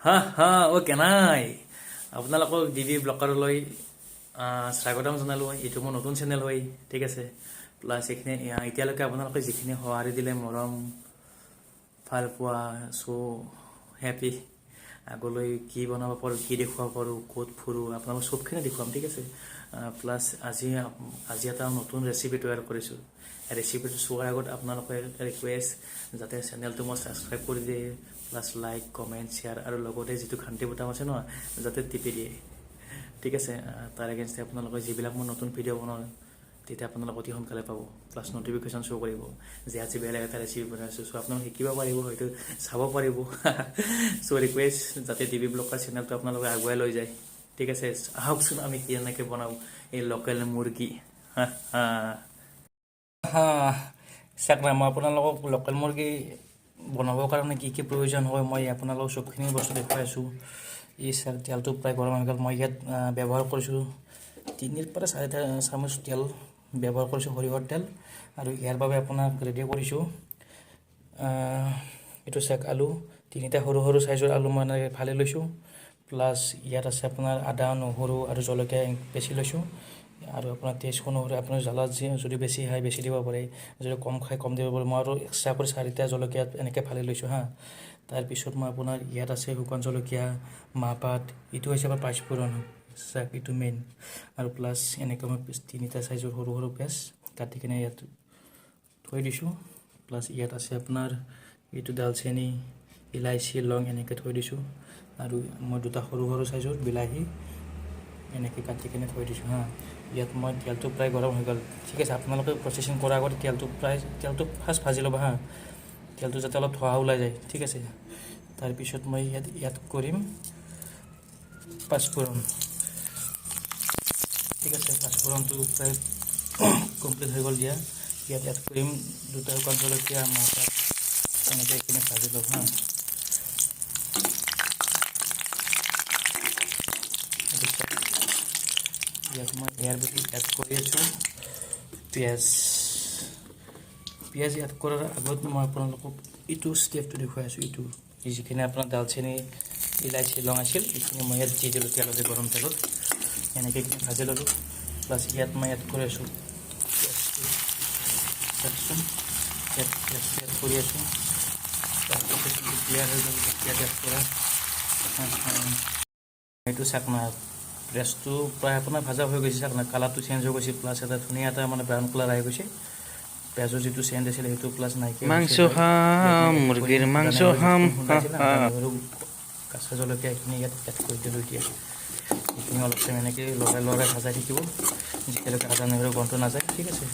হা হা অ'কে নাই আপোনালোকক ডিবি ব্লকাৰলৈ স্বাগতম জনালোঁ। এইটো মোৰ নতুন চেনেল হয়, ঠিক আছে। প্লাছ এইখিনি এতিয়ালৈকে আপোনালোকে যিখিনি সঁহাৰি দিলে, মৰম ভাল পোৱা, চ' হেপী। আগলৈ কি বনাব পাৰোঁ, কি দেখুৱাব পাৰোঁ, ক'ত ফুৰোঁ, আপোনালোকক চবখিনি দেখুৱাম, ঠিক আছে। প্লাছ আজি এটা নতুন ৰেচিপি তৈয়াৰ কৰিছোঁ। ৰেচিপিটো চোৱাৰ আগত আপোনালোকে ৰিকুৱেষ্ট যাতে চেনেলটো মই ছাবস্ক্ৰাইব কৰি দিয়ে, প্লাছ লাইক, কমেণ্ট, শ্বেয়াৰ আৰু লগতে যিটো ঘণ্টি বুটাম আছে ন, যাতে টিপি দিয়ে, ঠিক আছে। তাৰ এগেইনষ্টে আপোনালোকে যিবিলাক মই নতুন ভিডিঅ' বনাওঁ তেতিয়া আপোনালোক অতি সোনকালে পাব, প্লাছ নটিফিকেশ্যন শ্ব' কৰিব যে আজি বেলেগ এটা ৰেচিপি বনাইছোঁ। চ' আপোনালোকে শিকিব পাৰিব, হয়তো চাব পাৰিব। চ' ৰিকুৱেষ্ট যাতে ডিবি ব্লকাৰ চেনেলটো আপোনালোকে আগুৱাই লৈ যায়, ঠিক আছে। আহকচোন আমি কেনেকৈ বনাওঁ এই লোকেল মুৰ্গী। চাওক না, মই আপোনালোকক লোকেল মুৰ্গী বনাবৰ কাৰণে কি কি প্ৰয়োজন হয় মই আপোনালোকক চবখিনি বস্তু দেখুৱাই আছোঁ। এই তেলটো প্ৰায় গৰম হৈ গ'ল। মই ইয়াত ব্যৱহাৰ কৰিছোঁ 3 পৰা 4 চামুচ তেল ব্যৱহাৰ কৰিছোঁ, সৰিয়হৰ তেল। আৰু ইয়াৰ বাবে আপোনাক ৰেডি কৰিছোঁ এইটো চাওক, আলু 3টা সৰু সৰু চাইজৰ আলু মই এনেকৈ ফালি লৈছোঁ। প্লাছ ইয়াত আছে আপোনাৰ আদা, নহৰু আৰু জলকীয়া বেছি লৈছোঁ। আৰু আপোনাৰ টেষ্ট অনুসৰি আপোনাৰ জ্বালা যদি বেছি খায় বেছি দিব পাৰে, যদি কম খায় কম দিব পাৰে। মই আৰু এক্সট্ৰা কৰি 4টা জলকীয়া এনেকৈ ফালি লৈছোঁ হা। তাৰপিছত মই আপোনাৰ ইয়াত আছে শুকান জলকীয়া, মাহপাত, এইটো হৈছে আপোনাৰ পাঁচফোৰণ, চাওক এইটো মেইন। আৰু প্লাছ এনেকৈ মই 3টা চাইজৰ সৰু সৰু পিঁয়াজ কাটি কিনে ইয়াত থৈ দিছোঁ। প্লাছ ইয়াত আছে আপোনাৰ এইটো দালচেনি, ইলাইচি, লং এনেকৈ থৈ দিছোঁ। আৰু মই 2টা সৰু সৰু চাইজৰ বিলাহী এনেকৈ কাটি কিনে থৈ দিছোঁ হা। ইয়াত মই তেলটো প্ৰায় গৰম হৈ গ'ল, ঠিক আছে। আপোনালোকে প্ৰচেছিং কৰাৰ আগতে তেলটো ফাৰ্ষ্ট ভাজি ল'ব হা, তেলটো যাতে অলপ ধোঁৱা ওলাই যায়, ঠিক আছে। তাৰপিছত মই ইয়াত কৰিম পাঁচফোৰণ, ঠিক আছে। পাঁচফোৰণটো প্ৰায় কমপ্লিট হৈ গ'ল দিয়া। ইয়াত কৰিম 2টা শুকান জলকীয়া, মাহপাত এনেকৈ এইখিনি ভাজি লওঁ হা। ইয়াত মই ইয়াৰ প্ৰতি এড কৰি আছোঁ পিঁয়াজ এড কৰাৰ আগত মই আপোনালোকক এইটো ষ্টেপটো দেখুৱাই আছোঁ। এইটো যিখিনি আপোনাৰ দালচেনি, ইলাইচি, লং আছিল, এইখিনি মই ইয়াত দি দিলোঁ তেলতে, গৰম তেলত এনেকৈ এইখিনি ভাজি ল'লোঁ। প্লাছ ইয়াত মই এড কৰি আছোঁ পিঁয়াজটো, চাওকচোন ইয়াত পিঁয়াজটো এড কৰি আছোঁ। তাৰপিছত ক্লিয়াৰ হৈ গ'ল ইয়াত এড কৰা। এইটো চাওক না, পিঁয়াজটো প্ৰায় আপোনাৰ ভাজা হৈ গৈছে, চাওক না কালাৰটো চেঞ্জ হৈ গৈছে। প্লাছ এটা ধুনীয়া এটা মানে ব্ৰাউন কালাৰ আহি গৈছে। পিঁয়াজৰ যিটো চেঞ্জ আছিলে সেইটো প্লাছ নাইকিয়া মাংস খাম, মুৰ্গীৰ মাংস খাম। আৰু কেঁচা জলকীয়া এইখিনি ইয়াত এড কৰি দিলোঁ। এতিয়া এইখিনি অলপ টাইম এনেকৈ লৰাই ভাজাই থাকিব যেতিয়ালৈকে আদা নহৰু গন্ধটো নাযায়, ঠিক আছে।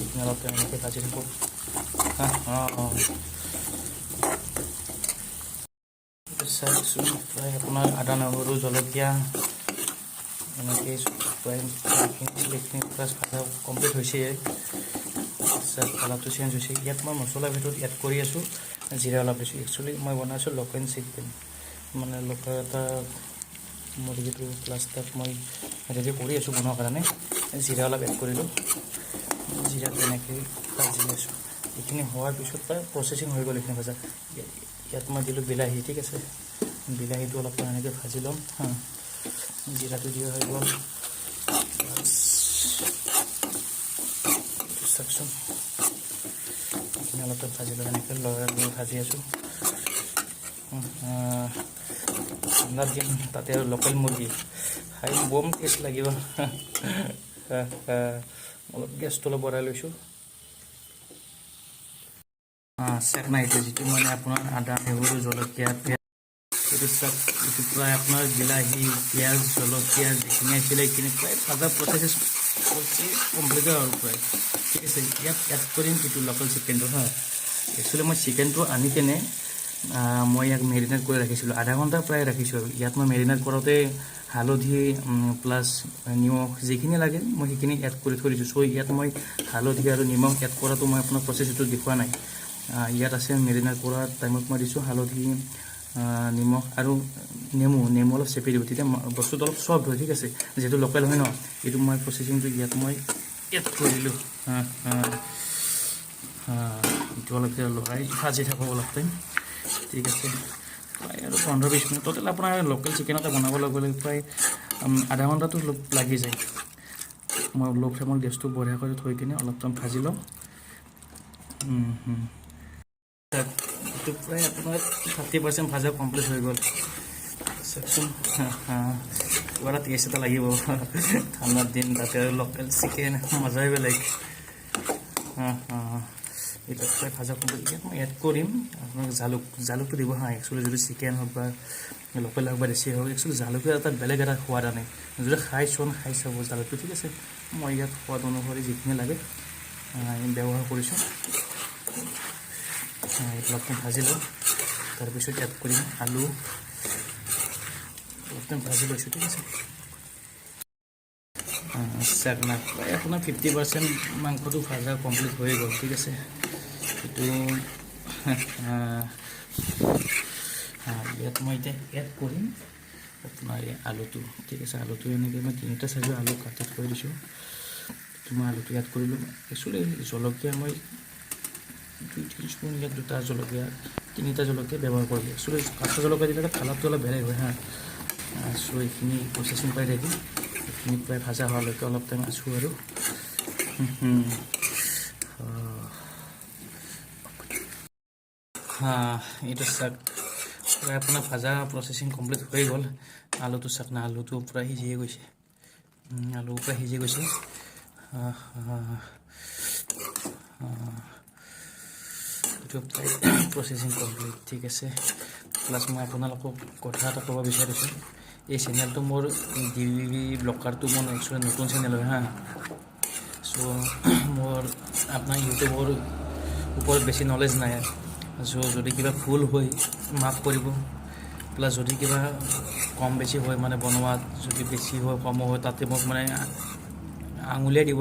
এইখিনি অলপ টাইম এনেকৈ ভাজি থাকোঁ। চাওকচোন প্ৰায় আপোনাৰ আদা, নহৰু, জলকীয়া এনেকৈ প্ৰায় এইখিনি প্লাছ ভাজা কমপ্লিট হৈছে। কালাৰটো চেঞ্জ হৈছে। ইয়াত মই মছলাৰ ভিতৰত এড কৰি আছোঁ জিৰা অলপ দিছোঁ। একচুৱেলি মই বনাইছোঁ লোকেল চিকেন, মানে লোকেল এটা মুৰ্গীটো। প্লাছ তাত মই ৰেডি কৰি আছোঁ বনোৱাৰ কাৰণে। জিৰা অলপ এড কৰিলোঁ, জিৰা তেনেকৈ ভাজি আছোঁ। এইখিনি হোৱাৰ পিছত প্ৰায় প্ৰচেছিং হৈ গ'ল এইখিনি ভাজা। ইয়াত মই দিলোঁ বিলাহী, ঠিক আছে। বিলাহীটো অলপ এনেকৈ ভাজি ল'ম হা। জিৰাটো দিয়া হৈ গ'ল। চাওকচোন এইখিনি অলপ ভাজি লৈ এনেকৈ লৰাই ভাজি আছোঁ। ঠাণ্ডাৰ দিন তাতে আৰু লোকেল মুৰ্গী খাই বম টেষ্ট লাগিব। অলপ গেছটো অলপ বঢ়াই লৈছোঁ। চাওক না, এইটো যিটো মানে আপোনাৰ আদা, নহৰু, জলকীয়া, এইটো চাওক, এইটো প্ৰায় আপোনাৰ বিলাহী, পিঁয়াজ, জলকীয়া যিখিনি আছিলে এইখিনি প্ৰায় ভাজা প্ৰচেছ কমপ্লিট হ'ল প্ৰায়, ঠিক আছে। ইয়াত এড কৰিম এইটো লোকেল চিকেনটো হা। একচুৱেলি মই চিকেনটো আনি কেনে মই ইয়াক মেৰিনেট কৰি ৰাখিছিলোঁ, আধা ঘণ্টা প্ৰায় ৰাখিছোঁ। ইয়াত মই মেৰিনেট কৰোঁতে হালধি প্লাছ নিমখ যিখিনি লাগে মই সেইখিনি এড কৰি থৈ দিছোঁ। চ' ইয়াত মই হালধি আৰু নিমখ এড কৰাটো মই আপোনাৰ প্ৰচেছটো দেখুওৱা নাই। ইয়াত আছে মেৰিনেট কৰাৰ টাইমত মই দিছোঁ হালধি, নিমখ আৰু নেমু অলপ চেপি দিব, তেতিয়া বস্তুটো অলপ চফ্ট হয়, ঠিক আছে। যিহেতু লোকেল হয় ন, এইটো মই প্ৰচেছিংটো ইয়াত মই এড কৰি দিলোঁ। এইটো অলপ লৰাই ভাজি থাকোঁ অলপ টাইম, ঠিক আছে। প্ৰায় আৰু 15-20 মিনিট টোটেল আপোনাৰ লোকেল চিকেন এটা বনাব গ'লে প্ৰায় আধা ঘণ্টাটো লাগি যায় মই ল' ফ্লেমৰ গেছটো বঢ়িয়া কৰি থৈ কিনে অলপ টাইম ভাজি লওঁ এইটো প্ৰায় আপোনাৰ 30% ভাজা কমপ্লিট হৈ গ'ল চাওকচোন কিবা এটা টেষ্ট এটা লাগিব ঠাণ্ডাৰ দিন তাতে আৰু লোকেল চিকেন মজাই বেলেগ এটা প্ৰায় ভাজা কমপ্লিট মই এড কৰিম আপোনাক জালুকটো দিব একচুৱেলি যদি চিকেন হওক বা লোকেল হওক বা দেশী হওক একচুৱেলি জালুকৰ এটা বেলেগ এটা সোৱাদ আনে যদি খাই চাব জালুকটো ঠিক আছে মই ইয়াত সোৱাদ অনুসৰি যিখিনি লাগে ব্যৱহাৰ কৰিছোঁ অলপ ভাজি লওঁ তাৰপিছত এড কৰিম আলু অলপ ভাজি লৈছোঁ ঠিক আছে চাকনা প্ৰায় আপোনাৰ 50% মাংসটো ভাজা কমপ্লিট হৈ গ'ল ঠিক আছে এইটো ইয়াত মই এতিয়া এড কৰিম আপোনাৰ এই আলুটো ঠিক আছে আলুটো এনেকৈ মই 3টা চাইজৰ আলু কাটি থৈ দিছোঁ মই আলুটো এড কৰিলোঁ একচুৱেলি জলকীয়া মই 2-3 স্পুন ইয়াত 2টা জলকীয়া 3টা জলকীয়া ব্যৱহাৰ কৰিলোঁ একচুৱেলি কাঁচা জলকীয়া দিলে কালাৰটো অলপ বেলেগ হয় চ' এইখিনি প্ৰচেচিং পাই থাকি এইখিনি প্ৰায় ভাজা হোৱালৈকে অলপ টাইম আছোঁ আৰু এইটো চাক প্ৰায় আপোনাৰ ভাজা প্ৰচেচিং কমপ্লিট হৈ গ'ল আলুটো চাক না আলুটো প্ৰায় সিজিয়ে গৈছে আলু প্ৰায় সিজি গৈছে এইটো প্ৰায় প্ৰচেচিং কমপ্লিট ঠিক আছে প্লাছ মই আপোনালোকক কথা এটা ক'ব বিচাৰিছোঁ এই চেনেলটো মোৰ DVB ব্লগাৰটো মোৰ একচুৱেলি নতুন চেনেল হয় চ' মোৰ আপোনাৰ ইউটিউবৰ ওপৰত বেছি নলেজ নাই চ' যদি কিবা ভুল হয় মাফ কৰিব প্লাছ যদি কিবা কম বেছি হয় মানে বনোৱাত যদি বেছি হয় কম হয় তাতে মোক মানে আঙুলিয়াই দিব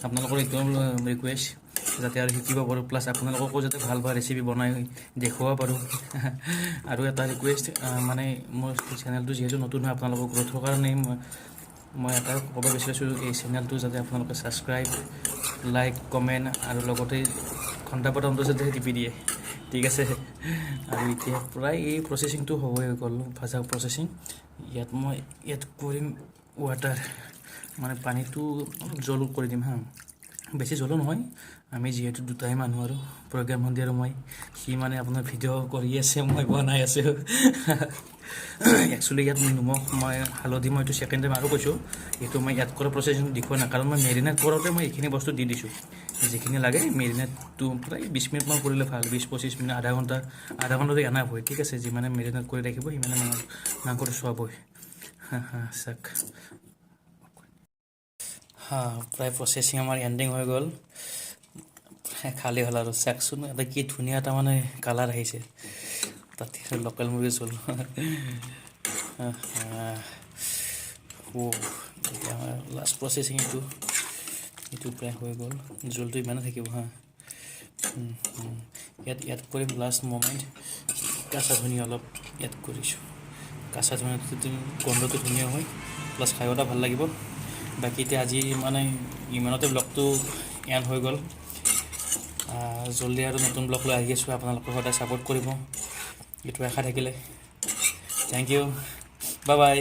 আপোনালোকৰ এইটো ৰিকুৱেষ্ট যাতে আৰু শিকিব পাৰোঁ প্লাছ আপোনালোককো যাতে ভাল ৰেচিপি বনাই দেখুৱাব পাৰোঁ আৰু এটা ৰিকুৱেষ্ট মানে মোৰ চেনেলটো যিহেতু নতুন হয় আপোনালোকৰ গ্ৰ'থৰ কাৰণে মই এটা ক'ব বিচাৰিছোঁ এই চেনেলটো যাতে আপোনালোকে ছাবস্ক্ৰাইব লাইক কমেণ্ট আৰু লগতে ঘণ্টা বটনটো যাতে টিপি দিয়ে ঠিক আছে আৰু এতিয়া প্ৰায় এই প্ৰচেচিংটো হৈ গ'ল ভাজা প্ৰচেচিং ইয়াত মই এড কৰিম ৱাটাৰ মানে পানীটো অলপ জল কৰি দিম বেছি জলো নহয় আমি যিহেতু দুটাই মানুহ আৰু প্ৰজ্ঞান মন্দিৰ আৰু মই সি মানে আপোনাৰ ভিডিঅ' কৰি আছে মই বনাই আছোঁ একচুৱেলি ইয়াত নিমখ মই হালধি মই এইটো ছেকেণ্ড টাইম আৰু কৈছোঁ এইটো মই এড কৰা প্ৰচেচিংটো দেখুওৱা নাই কাৰণ মই মেৰিনেট কৰোঁতে মই এইখিনি বস্তু দি দিছোঁ যিখিনি লাগে মেৰিনেটটো প্ৰায় 20 মিনিটমান কৰিলে ভাল 20-25 মিনিট আধা ঘণ্টাটো এনাফ হয় ঠিক আছে যিমানে মেৰিনেট কৰি ৰাখিব সিমানে মাংসটো চোৱাব হয় চাক প্ৰায় প্ৰচেচিং আমাৰ এণ্ডিং হৈ গ'ল খালী হ'ল আৰু চাকচোন এটা কি ধুনীয়া এটা মানে কালাৰ আহিছে তাতে লোকেল মুৰ্গী জোল এতিয়া আমাৰ লাষ্ট প্ৰচেচিং এইটো প্ৰায় হৈ গ'ল জোলটো ইমানে থাকিব ইয়াত এড কৰিম লাষ্ট মমেণ্ট কেঁচা ধনিয়া অলপ এড কৰিছোঁ কেঁচা ধনিয়াটো গন্ধটো ধুনীয়া হয় প্লাছ খাই এটা ভাল লাগিব বাকী এতিয়া আজি মানে ইমানতে ব্লগটো এণ্ড হৈ গ'ল জলদি আৰু নতুন ব্লগ লৈ আহি আছোঁ আপোনালোকে সদায় ছাপোৰ্ট কৰিব এইটো আশা থাকিলে থেংক ইউ বাই বাই